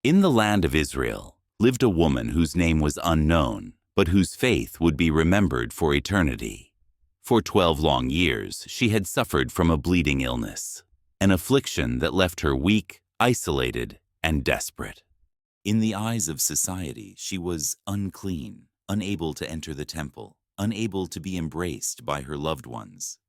In the land of Israel lived a woman whose name was unknown, but whose faith would be remembered for eternity. For 12 long years, she had suffered from a bleeding illness, an affliction that left her weak, isolated, and desperate. In the eyes of society, she was unclean, unable to enter the temple, unable to be embraced by her loved ones.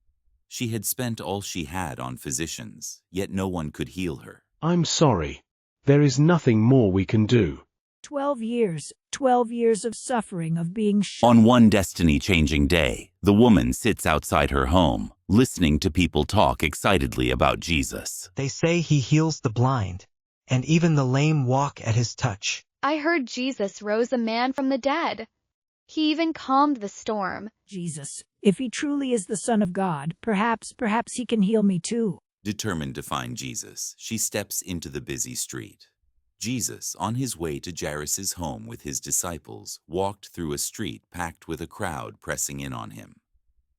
She had spent all she had on physicians, yet no one could heal her. I'm sorry. There is nothing more we can do. 12 years of suffering, of being On one destiny-changing day, the woman sits outside her home, listening to people talk excitedly about Jesus. They say he heals the blind, and even the lame walk at his touch. I heard Jesus rose a man from the dead. He even calmed the storm. Jesus, if he truly is the Son of God, perhaps he can heal me too. Determined to find Jesus, she steps into the busy street. Jesus, on his way to Jairus' home with his disciples, walked through a street packed with a crowd pressing in on him.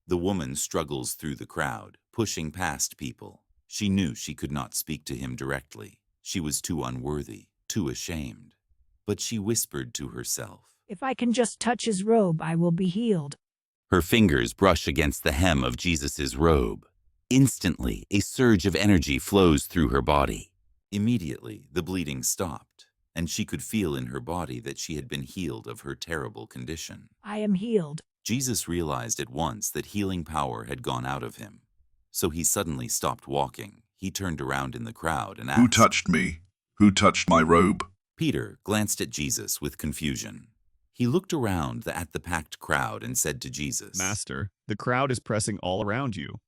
The woman struggles through the crowd, pushing past people. She knew she could not speak to him directly. She was too unworthy, too ashamed. But she whispered to herself, If I can just touch his robe, I will be healed. Her fingers brush against the hem of Jesus' robe. Instantly, a surge of energy flows through her body. Immediately, the bleeding stopped, and she could feel in her body that she had been healed of her terrible condition. I am healed. Jesus realized at once that healing power had gone out of him. So he suddenly stopped walking. He turned around in the crowd and asked, Who touched me? Who touched my robe? Peter glanced at Jesus with confusion. He looked around at the packed crowd and said to Jesus, Master, the crowd is pressing all around you.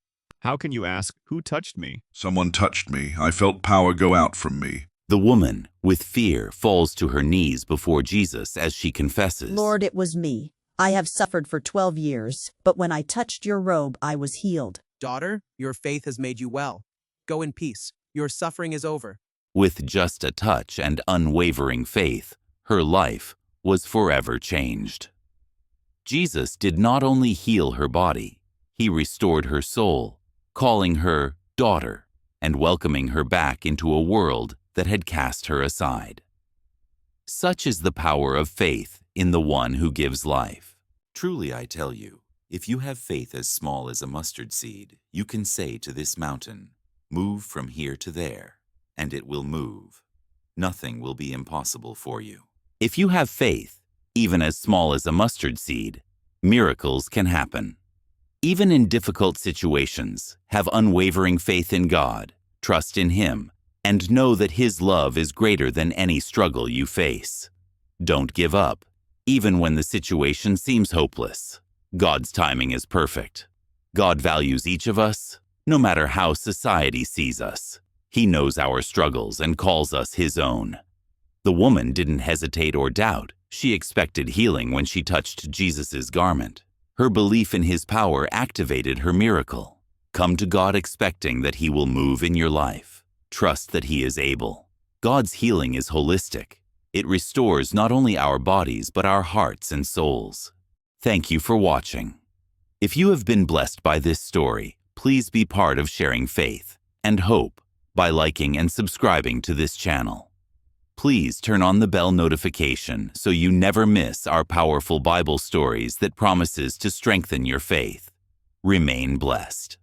How can you ask, who touched me? Someone touched me. I felt power go out from me. The woman, with fear, falls to her knees before Jesus as she confesses, Lord, it was me. I have suffered for 12 years, but when I touched your robe, I was healed. Daughter, your faith has made you well. Go in peace. Your suffering is over. With just a touch and unwavering faith, her life was forever changed. Jesus did not only heal her body, he restored her soul, calling her daughter and welcoming her back into a world that had cast her aside. Such is the power of faith in the one who gives life. Truly, I tell you, if you have faith as small as a mustard seed, you can say to this mountain, Move from here to there, and it will move. Nothing will be impossible for you. If you have faith, even as small as a mustard seed, miracles can happen. Even in difficult situations, have unwavering faith in God, trust in Him, and know that His love is greater than any struggle you face. Don't give up, even when the situation seems hopeless. God's timing is perfect. God values each of us, no matter how society sees us. He knows our struggles and calls us His own. The woman didn't hesitate or doubt. She expected healing when she touched Jesus' garment. Her belief in His power activated her miracle. Come to God expecting that He will move in your life. Trust that He is able. God's healing is holistic. It restores not only our bodies but our hearts and souls. Thank you for watching. If you have been blessed by this story, please be part of sharing faith and hope by liking and subscribing to this channel. Please turn on the bell notification so you never miss our powerful Bible stories that promises to strengthen your faith. Remain blessed.